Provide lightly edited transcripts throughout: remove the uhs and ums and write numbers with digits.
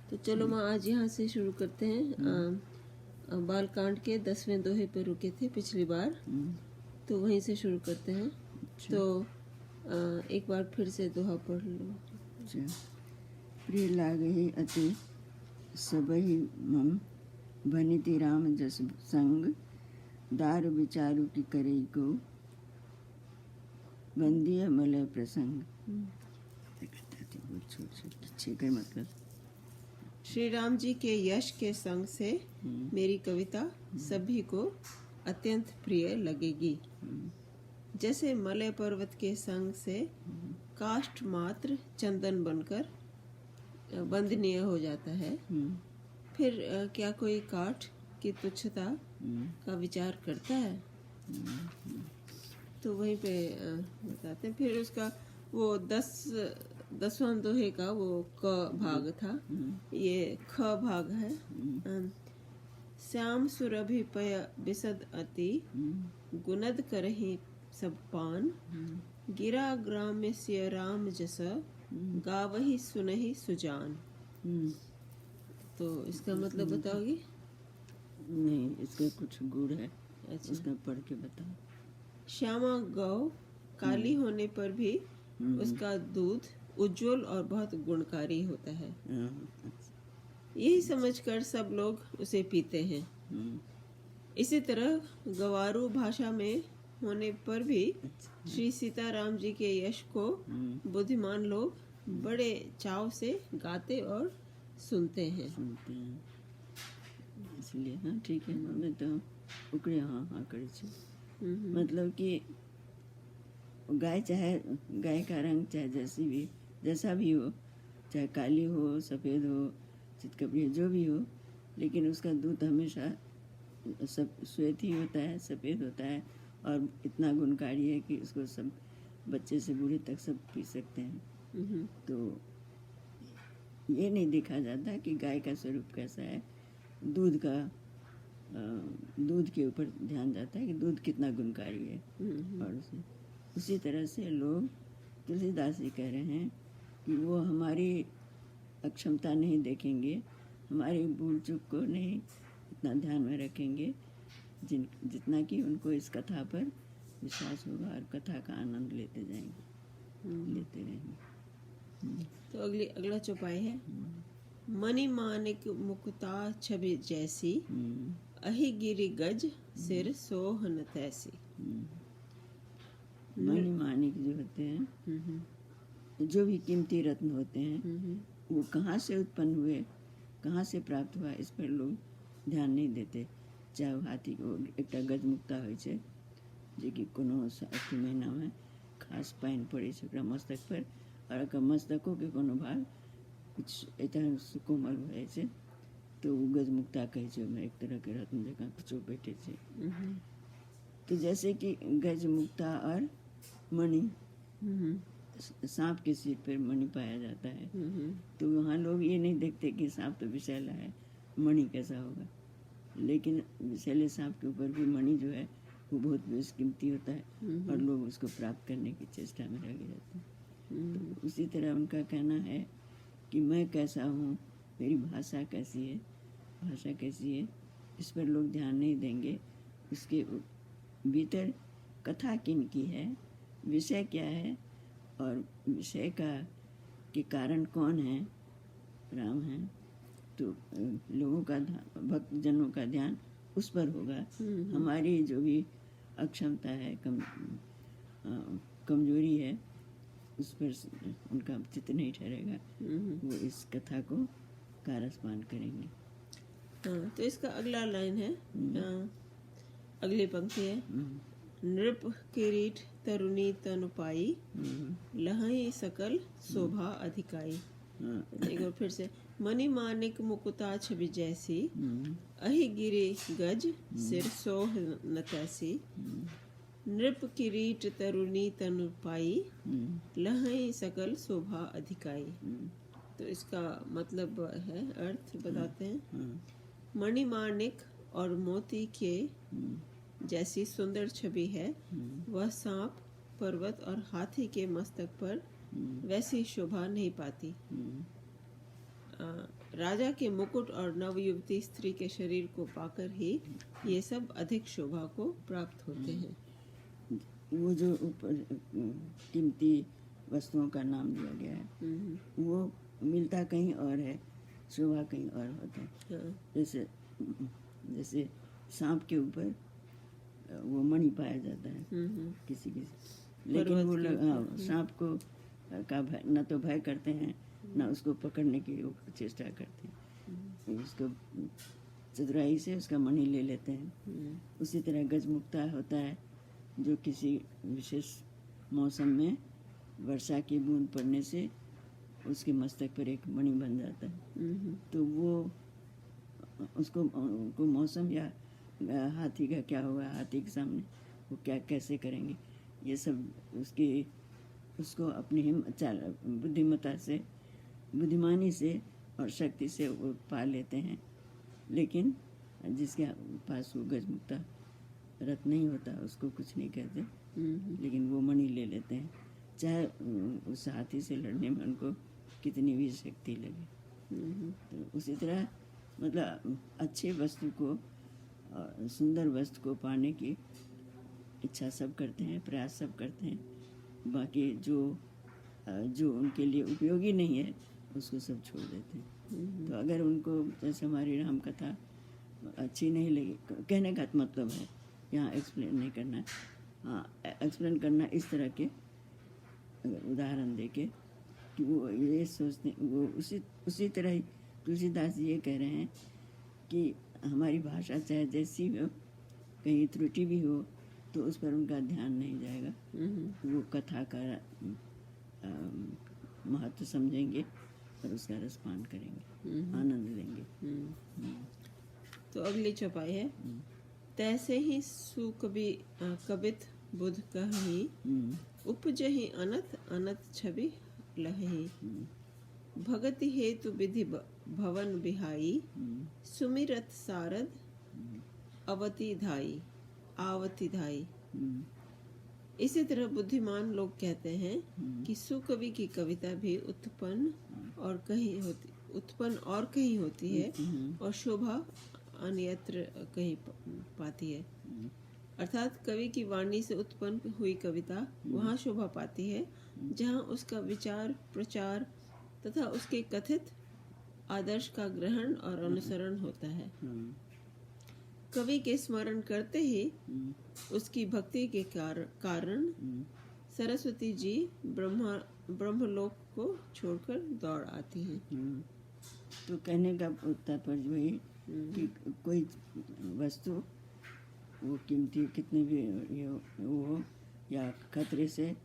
तो चलो माँ आज यहाँ से शुरू करते हैं। बालकांड के 10वें दोहे पे रुके थे पिछली बार, तो वहीं से शुरू करते हैं। तो एक बार फिर से दोहा पढ़ लो। प्रिय लागहि अति सबहि मम, भनिति राम जस संग, दार विचारु की करई को, बंदिय मलय प्रसंग। का मतलब श्री राम जी के यश के संग से मेरी कविता सभी को अत्यंत प्रिय लगेगी। जैसे मलय पर्वत के संग से काष्ठ मात्र चंदन बनकर वंदनीय हो जाता है, फिर क्या कोई काठ की तुच्छता का विचार करता है? तो वहीं पे बताते हैं। फिर उसका वो 10वां दोहे का वो क भाग था, ये ख भाग है। श्याम सुरभि पय बिसद अति, गुनद करहि सब पान, गिरा ग्राम्य सिय राम जस, गावहि सुनहि सुजान। तो इसका मतलब बताओगी? नहीं, इसका कुछ गुण है। अच्छा, उसका पढ़ के बताओ। श्यामा गौ काली होने पर भी उसका दूध उज्जवल और बहुत गुणकारी होता है। यही समझकर सब लोग उसे पीते हैं। इसी तरह गवारू भाषा में होने पर भी श्री सीताराम जी के यश को बुद्धिमान लोग बड़े चाव से गाते और सुनते हैं। इसलिए हाँ ठीक है, मैं तो उकड़े हाँ करी छे। मतलब कि गाय, चाहे गाय का रंग चाहे जैसा भी हो, चाहे काली हो, सफ़ेद हो, चितकबरी जो भी हो, लेकिन उसका दूध हमेशा सब श्वेत ही होता है, सफ़ेद होता है और इतना गुणकारी है कि उसको सब बच्चे से बूढ़े तक सब पी सकते हैं। तो ये नहीं देखा जाता कि गाय का स्वरूप कैसा है। दूध के ऊपर ध्यान जाता है कि दूध कितना गुणकारी है। और उसी तरह से लोग तुलसीदास जी कह रहे हैं कि वो हमारी अक्षमता नहीं देखेंगे, हमारी भूल चूक को नहीं इतना ध्यान में रखेंगे जितना कि उनको इस कथा पर विश्वास होगा और कथा का आनंद लेते रहेंगे। तो अगला चौपाई है। मणि मानिक मुकुता छवि जैसी, अहि गिरि गज सिर सोह न तैसी। मणि मानिक जो होते हैं, जो भी कीमती रत्न होते हैं, वो कहाँ से उत्पन्न हुए, कहाँ से प्राप्त हुआ, इस पर लोग ध्यान नहीं देते। चाहे हाथी को एक गज मुक्ता होइ छै, जे कि कोनो अथी महीना में खास पानि पड़े छै मस्तक पर, और ओकर मस्तकों के कोनो भाग कुछ एतन कोमल हो जाइ छै, तो वो गज मुक्ता कहै छै। ओहिमे एक तरह के रत्न जकाँ कुछो बैठे छै। तो जैसे कि गज मुक्ता और मणि, सांप के सिर पर मणि पाया जाता है, तो वहाँ लोग ये नहीं देखते कि सांप तो विषैला है, मणि कैसा होगा। लेकिन विषैले सांप के ऊपर भी मणि जो है वो बहुत बेशकीमती होता है, और लोग उसको प्राप्त करने की चेष्टा में लगे रहते हैं। तो उसी तरह उनका कहना है कि मैं कैसा हूँ, मेरी भाषा कैसी है, इस पर लोग ध्यान नहीं देंगे। उसके भीतर कथा किन की है, विषय क्या है, और विषय के कारण कौन है, राम है, तो लोगों का भक्तजनों का ध्यान उस पर होगा। हमारी जो भी अक्षमता है, कमजोरी है, उस पर उनका चित्त नहीं ठहरेगा। वो इस कथा को कारस्पान करेंगे। हाँ, तो इसका अगला लाइन है, अगली पंक्ति है। नृप किरीट तरुणी तनु पाई, लहई सकल शोभा अधिकाई। एक बार फिर से। मणि मानिक मुकुता छवि जैसी, अहि गिरि गज सिर सोह न तैसी। नृप किरीट तरुणी तनु पाई, लहई सकल शोभा अधिकाई। तो इसका मतलब है, अर्थ बताते हैं। मणिमाणिक और मोती के जैसी सुंदर छवि है, वह सांप, पर्वत और हाथी के मस्तक पर वैसी शोभा नहीं पाती। राजा के मुकुट और नवयुवती स्त्री के शरीर को पाकर ही ये सब अधिक शोभा को प्राप्त होते हैं। वो जो ऊपर कीमती वस्तुओं का नाम दिया गया है वो मिलता कहीं और है, शोभा कहीं और होता है। हाँ। जैसे जैसे सांप के ऊपर वो मणि पाया जाता है किसी किसी, लेकिन वो सांप को का भय न तो भय करते हैं न उसको पकड़ने की वो चेष्टा करते हैं, उसको चतुराई से उसका मणि ले लेते हैं। उसी तरह गजमुक्ता होता है जो किसी विशेष मौसम में वर्षा की बूंद पड़ने से उसके मस्तक पर एक मणि बन जाता है। तो वो उसको मौसम या हाथी का क्या होगा, हाथी के सामने वो क्या कैसे करेंगे, ये सब उसको अपनी बुद्धिमत्ता से, बुद्धिमानी से और शक्ति से वो पा लेते हैं। लेकिन जिसके पास वो गजमुक्ता रथ नहीं होता उसको कुछ नहीं कहते, लेकिन वो मणि ले लेते हैं, चाहे उस हाथी से लड़ने में उनको कितनी भी शक्ति लगे। तो उसी तरह मतलब अच्छी वस्तु को, सुंदर वस्तु को पाने की इच्छा सब करते हैं, प्रयास सब करते हैं। बाकी जो उनके लिए उपयोगी नहीं है उसको सब छोड़ देते हैं। तो अगर उनको, जैसे हमारी राम कथा अच्छी नहीं लगी, कहने का मतलब है यहाँ एक्सप्लेन नहीं करना है, हाँ एक्सप्लेन करना इस तरह के उदाहरण देके कि वो ये सोचते, वो उसी तरह ही तुलसीदास जी ये कह रहे हैं कि हमारी भाषा चाहे जैसी हो, कहीं त्रुटि भी हो तो उस पर उनका ध्यान नहीं जाएगा। वो कथा का महत्व समझेंगे और उसका रसपान करेंगे, आनंद लेंगे। तो अगली चौपाई है, तैसे ही सुकवि कबित बुध कहि, उपजहि अनत अनत छवि लहि। भगति हेतु विधि भवन बिहाई, सुमिरत सारद आवति धाई। इसी तरह बुद्धिमान लोग कहते हैं कि सुकवि की कविता भी उत्पन्न और कहीं होती है और शोभा अन्यत्र कहीं पाती है। अर्थात कवि की वाणी से उत्पन्न हुई कविता वहाँ शोभा पाती है जहाँ उसका विचार, प्रचार तथा उसके कथित आदर्श का ग्रहण और अनुसरण होता है। कवि के स्मरण करते ही उसकी भक्ति के कारण सरस्वती जी ब्रह्मलोक को छोड़कर दौड़ आती हैं। तो कहने का तात्पर्य वही कि कोई वस्तु वो कीमती कितने भी वो या खतरे से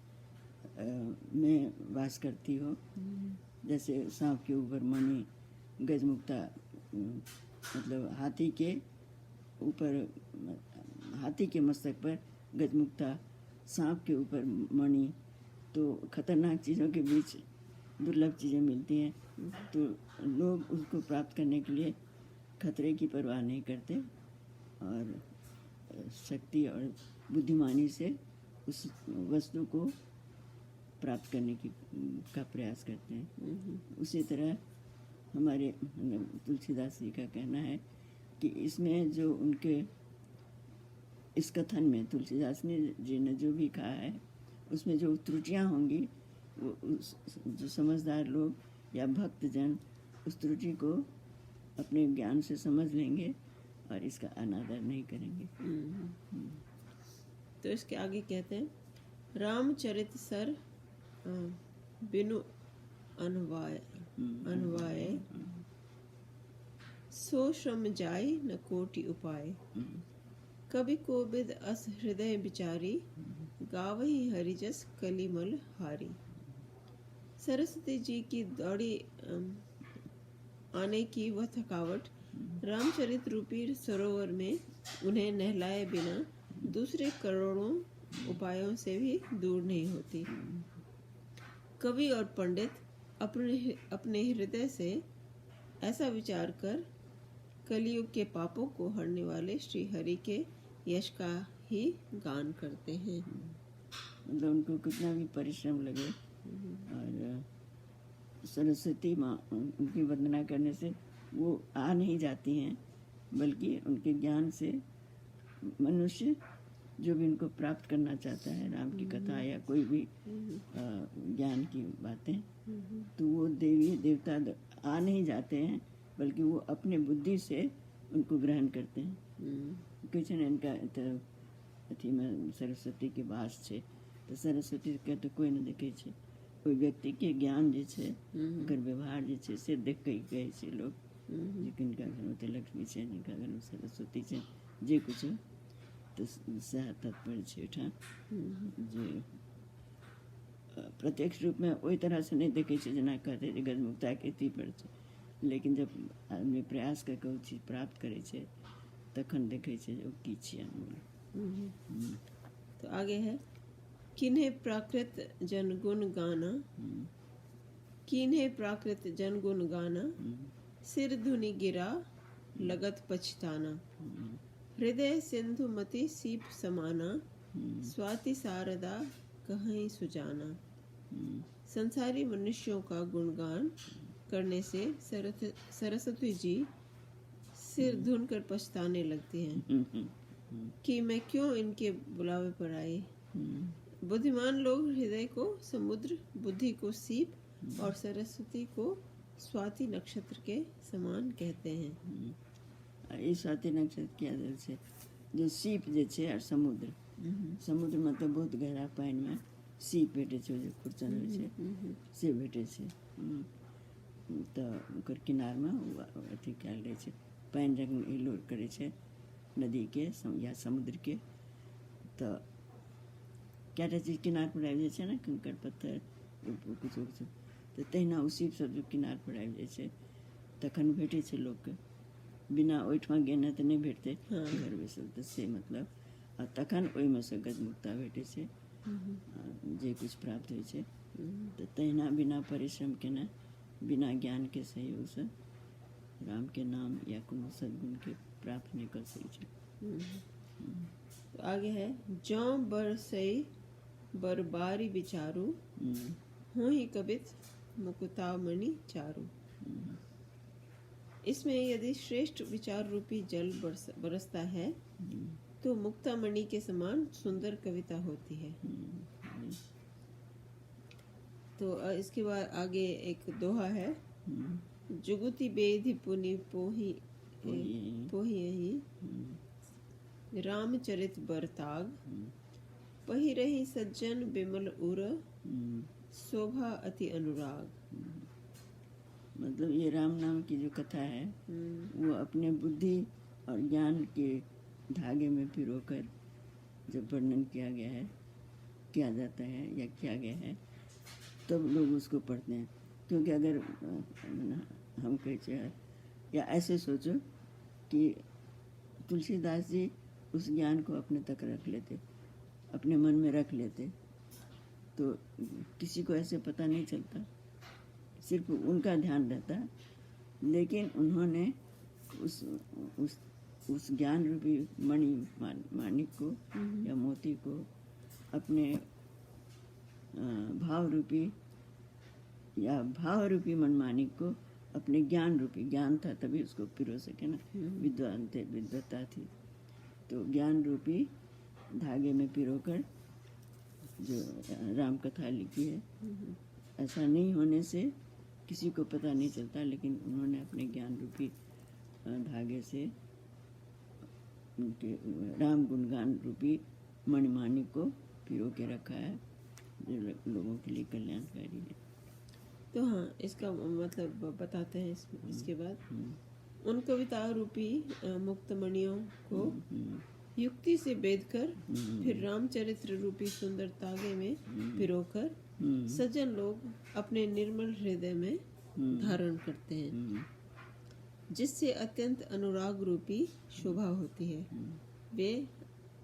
में वास करती हो, जैसे सांप के ऊपर मणि, गजमुक्ता मतलब हाथी के मस्तक पर गजमुक्ता, सांप के ऊपर मणि, तो खतरनाक चीज़ों के बीच दुर्लभ चीज़ें मिलती हैं। तो लोग उसको प्राप्त करने के लिए खतरे की परवाह नहीं करते और शक्ति और बुद्धिमानी से उस वस्तु को प्राप्त करने का प्रयास करते हैं। उसी तरह हमारे तुलसीदास जी का कहना है कि इसमें जो उनके इस कथन में तुलसीदास जी ने जो भी कहा है उसमें जो त्रुटियां होंगी वो जो समझदार लोग या भक्तजन उस त्रुटि को अपने ज्ञान से समझ लेंगे और इसका अनादर नहीं करेंगे। तो इसके आगे कहते हैं, रामचरित सर बिनु अनवाय सो श्रम जाय न कोटि उपाय। कवि कोविद अस हृदय विचारी, गावहि हरिजस कलिमल हारी। सरस्वती जी की दौड़ी आने की वह थकावट रामचरित रूपी सरोवर में उन्हें नहलाए बिना दूसरे करोड़ों उपायों से भी दूर नहीं होती। कवि और पंडित अपने हृदय से ऐसा विचार कर कलियुग के पापों को हरने वाले श्री हरि के यश का ही गान करते हैं। मतलब उनको कितना भी परिश्रम लगे और सरस्वती माँ उनकी वंदना करने से वो आ नहीं जाती हैं, बल्कि उनके ज्ञान से मनुष्य जो भी इनको प्राप्त करना चाहता है, राम की कथा या कोई भी ज्ञान की बातें, तो वो देवी देवता आ नहीं जाते हैं, बल्कि वो अपने बुद्धि से उनको ग्रहण करते हैं। कुछ ने इनका अथी में सरस्वती के वास छे, तो सरस्वती के तो कोई न देखे छे, कोई व्यक्ति के ज्ञान जे छे, ओकर व्यवहार जे छे से देख के कहे छे लोग जे किनका घर में लक्ष्मी छे, जिनका घर में सरस्वती छे, जे कुछ हो, तो सह तात्पर्य छे ओहिठाम जे प्रत्यक्ष रूप में ओहि तरह से नहीं देखे छे जेना कहते जे गजमुक्ता के अथी पर छे, लेकिन जब आदमी प्रयास करके ओ चीज प्राप्त करे छे तखन देखे छे जे ओ की छियै अनमोल। तो आगे है, किन्हें प्राकृत जनगुण गाना, किन्हें प्राकृत जनगुण गाना, सिर धुनि गिरा लगत पछताना, हृदय सिंधु मति सीप समाना, स्वाति शारदा कहीं सुजाना। संसारी मनुष्यों का गुणगान करने से सरस्वती जी सिर धुन कर पछताने लगती हैं कि मैं क्यों इनके बुलावे पर आई। बुद्धिमान लोग हृदय को समुद्र, बुद्धि को सीप और सरस्वती को स्वाति नक्षत्र के समान कहते हैं। ई स्वाति नक्षत्र के आदर से जो सीप जे छे और समुद्र, समुद्र मतलब बहुत गहरा पानी में सीप भेटे छे, जो खुरचन होइ छे से भेटे छे, तो ओकर किनार में अथी कयल रहै छे, पानि जखन हिलोर करे छे नदी के या समुद्र के, तो कएटा चीज किनार पर आबि जाइ छै ने, कंकड़ पत्थर कुछो कुछो, तो तहिना ओ सीप सब जो किनार पर आबि जाइ छै तखन भेटे छै लोकके, बिना ओहिठमा गेने तऽ नहि भेटतै घर बैसल, तऽ से मतलब आ तखन ओहिमे से गजमुक्ता भेटै छै जे कुछ प्राप्त होइ छै। तऽ तहिना बिना परिश्रम केने, बिना ज्ञान के सहयोग से राम के नाम या कोनो सद्गुण के प्राप्त नहीं कर सकै छै। तो आगे है, जौ बरसई बरबारी विचारू, होहि कबित मुकुतामणि चारू। इसमें यदि श्रेष्ठ विचार रूपी जल बरसता है तो मुक्तामणि के समान सुंदर कविता होती है। तो इसके बाद आगे एक दोहा है, जुगुति बेधि पुनि पोही पोही रामचरित बरताग, पहिरहि सज्जन बिमल उर, शोभा अति अनुराग। मतलब ये राम नाम की जो कथा है वो अपने बुद्धि और ज्ञान के धागे में पिरोकर जब वर्णन किया गया है, किया जाता है या किया गया है, तब लोग उसको पढ़ते हैं। क्योंकि अगर हम कहे या ऐसे सोचो कि तुलसीदास जी उस ज्ञान को अपने तक रख लेते, अपने मन में रख लेते, तो किसी को ऐसे पता नहीं चलता, सिर्फ उनका ध्यान रहता। लेकिन उन्होंने उस ज्ञान रूपी मणि माणिक को या मोती को अपने भाव रूपी मनमानिक को अपने ज्ञान रूपी, ज्ञान था तभी उसको पिरो सके ना, विद्वान थे, विद्वता थी, तो ज्ञान रूपी धागे में पिरोकर जो राम कथा लिखी है। ऐसा नहीं होने से किसी को पता नहीं चलता, लेकिन उन्होंने अपने ज्ञान रूपी धागे से उनके राम गुणगान रूपी मणिमाणिक को पिरो के रखा है, जो लोगों के लिए कल्याणकारी है। तो हाँ, इसका मतलब बताते हैं इसके बाद, उन कविता रूपी मुक्तमणियों को युक्ति से बेधकर फिर रामचरित्र रूपी सुंदर तागे में पिरोकर सज्जन लोग अपने निर्मल हृदय में धारण करते हैं, जिससे अत्यंत अनुराग रूपी शोभा होती है। वे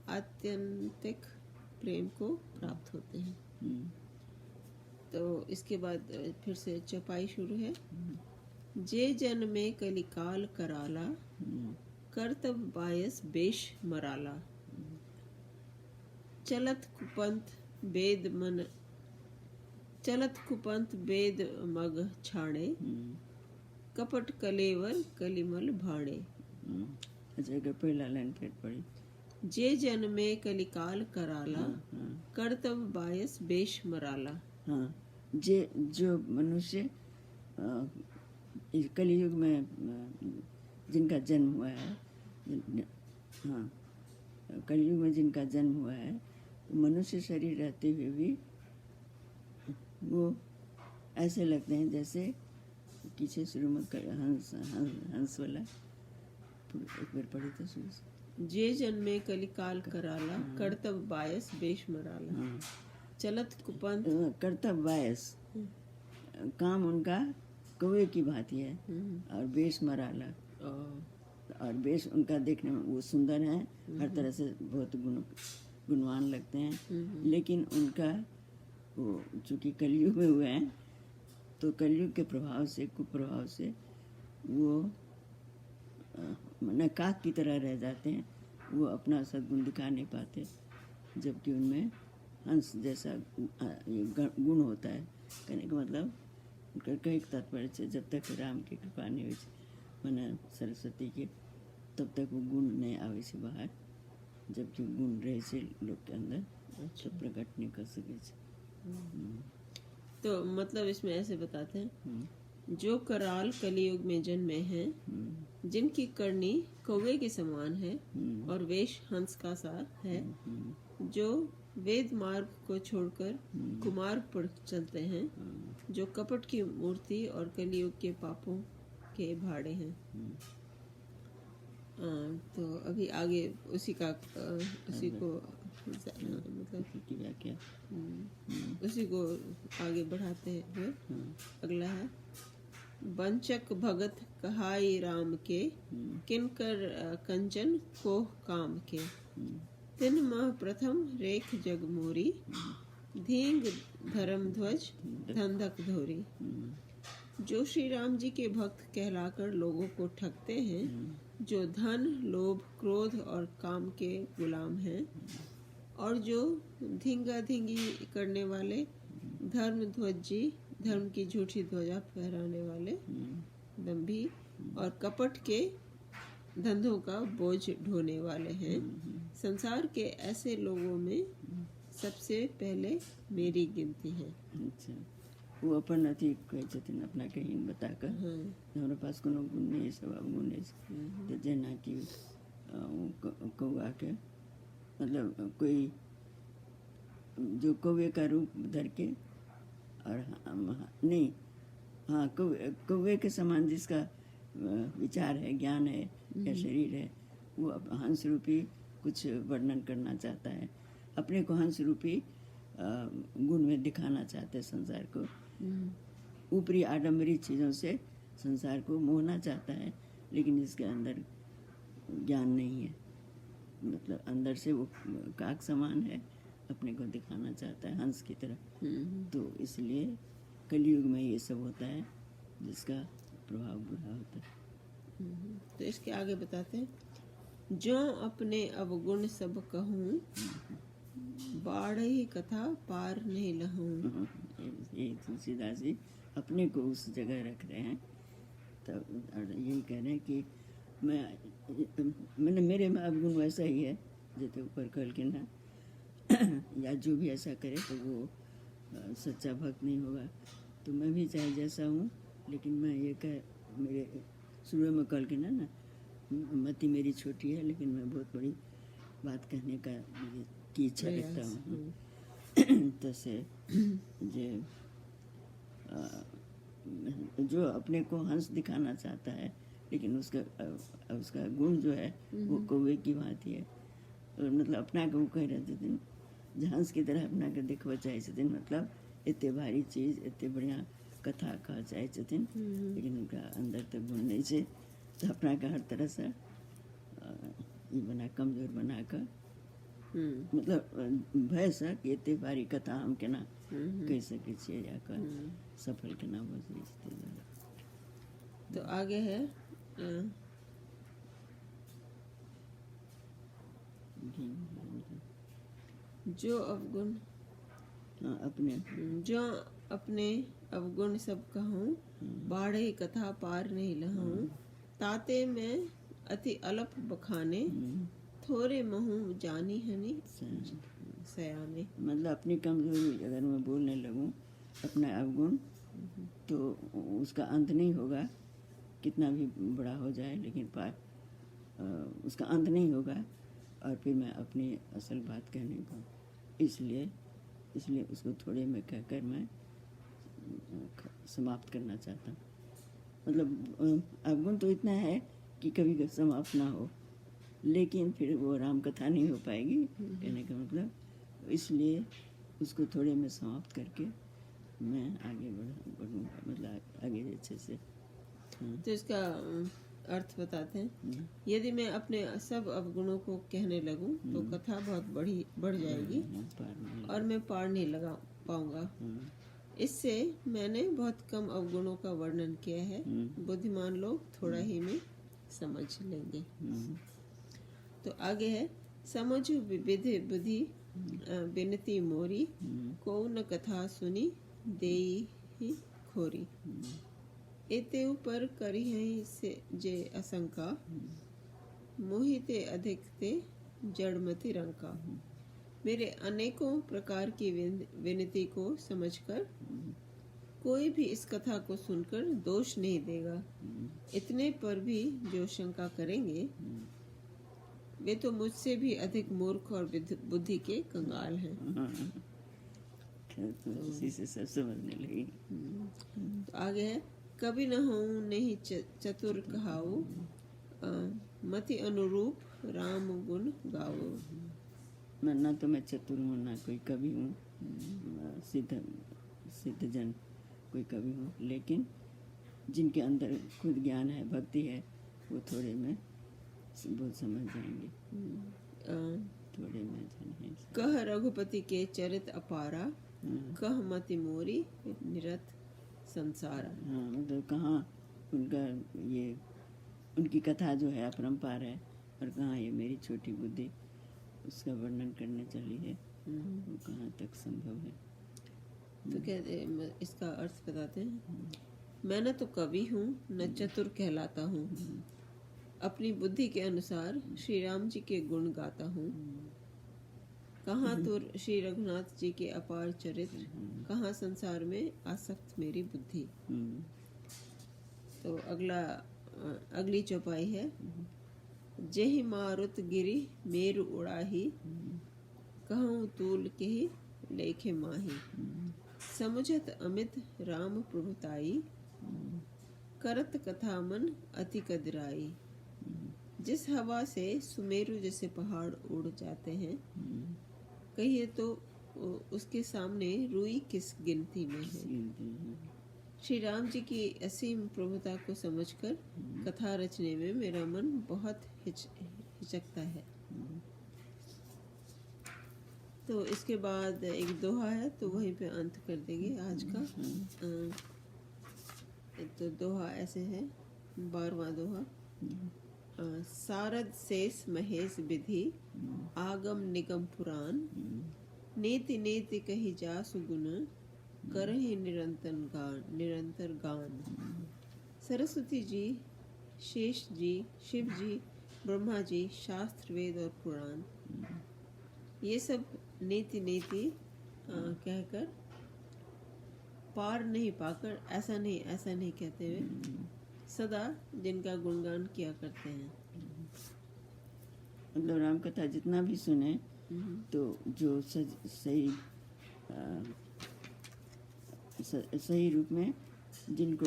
आत्यंतिक प्रेम को प्राप्त होते हैं। तो इसके बाद फिर से चौपाई शुरू है। जे जन में कलिकाल कराला, करतब बायस बेश मराला, चलत कुपंथ वेद मन चलत कुपंत वेद मग छाणे कपट कलेवर कलिमल भाणे। अच्छा, अगर पहला लाइन फिर पढ़ी। जे जन में कलिकाल कराला कर्तव्य बायस बेश मराला। हाँ, जो मनुष्य इस कलयुग में जिनका जन्म हुआ है, हाँ, कलयुग में जिनका जन्म हुआ है, मनुष्य शरीर रहते हुए भी वो ऐसे लगते हैं जैसे पीछे शुरू में हंस वाला एक बार पढ़े तो शुरू से। जे जन में कलिकाल कराला कर्तव्य बायस बेश मराला। चलत कुपंत कर्तव्य बायस, काम उनका कौवे की भांति है और बेश मराला, और बेश उनका देखने में वो सुंदर है, हर तरह से बहुत गुणवान लगते हैं, लेकिन उनका वो चूँकि कलयुग में हुए हैं तो कलयुग के प्रभाव से, कुप्रभाव से वो न काक की तरह रह जाते हैं, वो अपना सद्गुण दिखा नहीं पाते, जबकि उनमें हंस जैसा गुण होता है। कहने का मतलब उनका कई तात्पर्य से जब तक राम की कृपा नहीं हुई मना सरस्वती के, तब तक वो गुण नहीं आवे से बाहर, जबकि गुण रहे से लोग के अंदर अच्छा प्रकट नहीं कर सके। तो मतलब इसमें ऐसे बताते हैं, जो कराल कलियुग में जन्मे हैं, जिनकी करनी कौवे के समान है और वेश हंस का सा है, जो वेद मार्ग को छोड़कर कुमार्ग पर चलते हैं, जो कपट की मूर्ति और कलियुग के पापों के भाड़े हैं। तो अभी आगे उसी को मतलब की व्याख्या उसी को आगे बढ़ाते हुए अगला है, वंचक भगत कहाई राम के, किनकर कंचन को काम के, तिन मह प्रथम रेख जग मोरी, धींग धर्म ध्वज धंधक धोरी। जो श्री राम जी के भक्त कहलाकर लोगों को ठगते हैं, जो धन लोभ क्रोध और काम के गुलाम हैं, और जो धींगा धींगी करने वाले, धर्म ध्वजी धर्म की झूठी ध्वजा फहराने वाले, दंभी और कपट के धंधों का बोझ ढोने वाले हैं, संसार के ऐसे लोगों में सबसे पहले मेरी गिनती है। अच्छा, वो अपन अथी कहते अपना कहीं बताकर हमारे पास कोनो गुण नहीं, स्वभाव गुण नहीं, तो जना कि कौआ के मतलब कोई जो कौवे का रूप धर के और नहीं, हाँ, कौवे के समान जिसका विचार है, ज्ञान है या शरीर है, वो हंस रूपी कुछ वर्णन करना चाहता है, अपने को हंस रूपी गुण में दिखाना चाहते हैं संसार को, ऊपरी आडंबरी चीज़ों से संसार को मोहना चाहता है, लेकिन इसके अंदर ज्ञान नहीं है, मतलब अंदर से वो काक समान है, अपने को दिखाना चाहता है हंस की तरह। तो इसलिए कलयुग में ये सब होता है जिसका प्रभाव बुरा होता है। तो इसके आगे बताते हैं, जो अपने अवगुण सब कहूँ, बाढ़ी कथा पार नहीं लहूँ। ये तुलसीदास जी अपने को उस जगह रख रहे हैं, तब यही कह रहे हैं कि मैंने मेरे में अवगुण वैसा ही है जैसे ऊपर कल के ना, या जो भी ऐसा करे तो वो सच्चा भक्त नहीं होगा। तो मैं भी चाहे जैसा हूँ, लेकिन मैं ये कह मेरे शुरू में कल के ना मति मेरी छोटी है, लेकिन मैं बहुत बड़ी बात कहने का की इच्छा रखता हूँ। तैसे जो अपने को हंस दिखाना चाहता है, लेकिन उसका गुण जो है वो कौवे की भांति है, मतलब अपना को कह रहे थे हंस की तरह अपना के देखवा चाहे छथिन, मतलब इतने भारी चीज इतने बढ़िया कथा कह चाहे छथिन, लेकिन उनका अंदर तक गुण नहीं है, तो अपना का हर तरह से ये बना कमजोर बना कर, मतलब भय सा कि इतने भारी कथा हम केना कह सके छे या कर सफल केना हो सकते। तो आगे है जो अवगुण अपने जो अपने अवगुण सब कहूँ, बाढ़े कथा पार नहीं लहूँ। ताते मैं अति अल्प बखाने, थोड़े महू जानी हनी सयाने। मतलब अपनी कमजोरी अगर मैं बोलने लगूं, अपना अवगुण, तो उसका अंत नहीं होगा, कितना भी बड़ा हो जाए, लेकिन उसका अंत नहीं होगा, और फिर मैं अपनी असल बात कह नहीं पाऊँ। इसलिए उसको थोड़े में कहकर मैं समाप्त करना चाहता हूँ। मतलब अवगुण तो इतना है कि कभी समाप्त ना हो, लेकिन फिर वो राम कथा नहीं हो पाएगी, कहने का मतलब। इसलिए उसको थोड़े में समाप्त करके मैं आगे बढ़ूँगा, मतलब आगे अच्छे से। तो इसका अर्थ बताते हैं। यदि मैं अपने सब अवगुणों को कहने लगूं तो कथा बहुत बढ़ जाएगी और मैं पार नहीं लगा पाऊंगा। इससे मैंने बहुत कम अवगुणों का वर्णन किया है, बुद्धिमान लोग थोड़ा ही में समझ लेंगे। तो आगे है, समझु विविधि बुद्धि बिनती मोरी, को न कथा सुनी देई ही खोरी। एते ऊपर करी है से जे असंका, मोहिते अधिक ते जड़मति रंका। मेरे अनेकों प्रकार की विनती को समझकर कोई भी इस कथा को सुनकर दोष नहीं देगा। इतने पर भी जो शंका करेंगे वे तो मुझसे भी अधिक मूर्ख और बुद्धि के कंगाल हैं। तो इसी से सब समझने लगी। तो आगे है, कभी न हूँ नहीं चतुर कहाऊ, मति अनुरूप राम गुण गाओ। ना तो मैं चतुर हूँ, ना कोई कवि हूँ, सिद्ध जन कोई कवि हूँ, लेकिन जिनके अंदर खुद ज्ञान है, भक्ति है, वो थोड़े में बहुत समझ जाएंगे। थोड़े में जाने। कह रघुपति के चरित अपारा, कह मति मोरी निरत संसारा। हाँ, मतलब कहाँ उनकी कथा जो है अपरंपार है, और कहाँ ये मेरी छोटी बुद्धि उसका वर्णन करने चली है, वो कहाँ तक संभव है। तो कहते इसका अर्थ बताते हैं। मैं न तो कवि हूँ न चतुर कहलाता हूँ, अपनी बुद्धि के अनुसार श्री राम जी के गुण गाता हूँ। कहाँ तो श्री रघुनाथ जी के अपार चरित्र, कहाँ संसार में आसक्त मेरी बुद्धि। तो अगली चौपाई है, जेहि मारुत गिरि मेरु उड़ाही, कहूँ तूल के ही लेखे माही। समुझत अमित राम प्रभुताई, करत कथा मन अति कदराई। जिस हवा से सुमेरु जैसे पहाड़ उड़ जाते हैं, कहिए तो उसके सामने रुई किस गिनती में है। श्री राम जी की असीम प्रभुता को समझकर कथा रचने में मेरा मन बहुत हिचकता है। तो इसके बाद एक दोहा है, तो वहीं पे अंत कर देंगे आज का। तो दोहा ऐसे है, 12वां दोहा। सारद शेष महेश विधि, आगम निगम पुराण। नीति नीति कही जासु गुण, करहि निरंतर गान। सरस्वती जी, शेष जी, शिव जी, ब्रह्मा जी, शास्त्र वेद और पुराण, ये सब नीति कहकर पार नहीं पाकर, ऐसा नहीं कहते हुए सदा जिनका गुणगान किया करते हैं। मतलब राम कथा जितना भी सुने, तो जो सही रूप में जिनको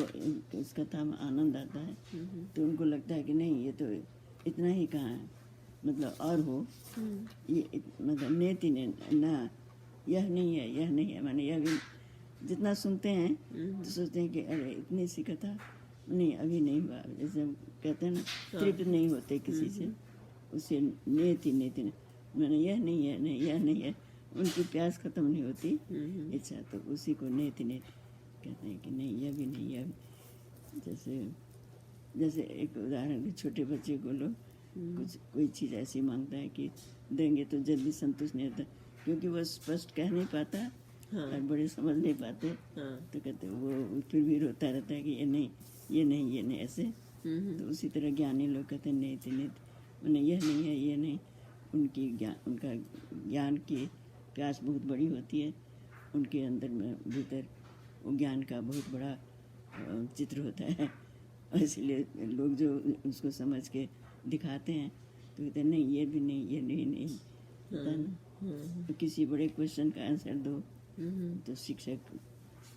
इस कथा में आनंद आता है, तो उनको लगता है कि नहीं, ये तो इतना ही कहाँ है, मतलब और हो। ये मतलब नेति ने ना, यह नहीं है, माने यह भी जितना सुनते हैं तो सोचते हैं कि अरे इतनी सी कथा नहीं, अभी नहीं हुआ। जैसे हम कहते हैं ना, तृप्त नहीं होते किसी से, उसे नेति मैंने यह नहीं है, उनकी प्यास खत्म नहीं होती इच्छा, तो उसी को नेति कहते हैं कि नहीं, यह भी नहीं, यह भी। जैसे एक उदाहरण, छोटे बच्चे को लोग कोई चीज़ ऐसी मांगता है कि देंगे तो जल्दी संतुष्ट नहीं होता, क्योंकि वह स्पष्ट कह नहीं पाता हाँ। और बड़े समझ नहीं पाते, हाँ। तो कहते वो फिर भी रोता रहता है कि ये नहीं, ये नहीं, ये नहीं, ऐसे। तो उसी तरह ज्ञानी लोग कहते हैं नेति नेति, मैंने यह नहीं है, ये नहीं। उनका ज्ञान की प्यास बहुत बड़ी होती है, उनके अंदर में भीतर वो ज्ञान का बहुत बड़ा चित्र होता है, और इसलिए लोग जो उसको समझ के दिखाते हैं तो कहते हैं नहीं, ये भी नहीं, ये नहीं होता है ना। तो किसी बड़े क्वेश्चन का आंसर दो तो शिक्षक,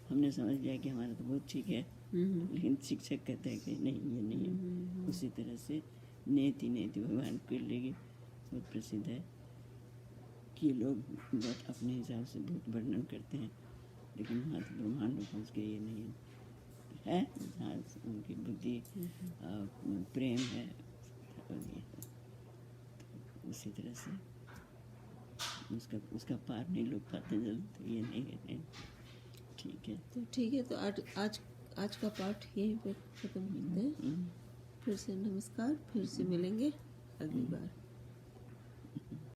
हमने समझ लिया कि हमारा तो बहुत ठीक है, लेकिन शिक्षक कहते हैं कि नहीं, ये नहीं है। उसी तरह से नेति नेति भगवान के लिए बहुत प्रसिद्ध है कि लोग बहुत अपने हिसाब से बहुत वर्णन करते हैं, लेकिन वहाँ तो ब्रह्मांड में पहुँच के ये नहीं है, जहाँ उनकी बुद्धि प्रेम है, और ये है। तो उसी तरह से उसका पार नहीं लोग पाते जल्द, तो ये नहीं है। ठीक है, तो ठीक है, तो आज का पाठ यहीं पे खत्म करते हैं। फिर से नमस्कार, फिर से मिलेंगे अगली बार।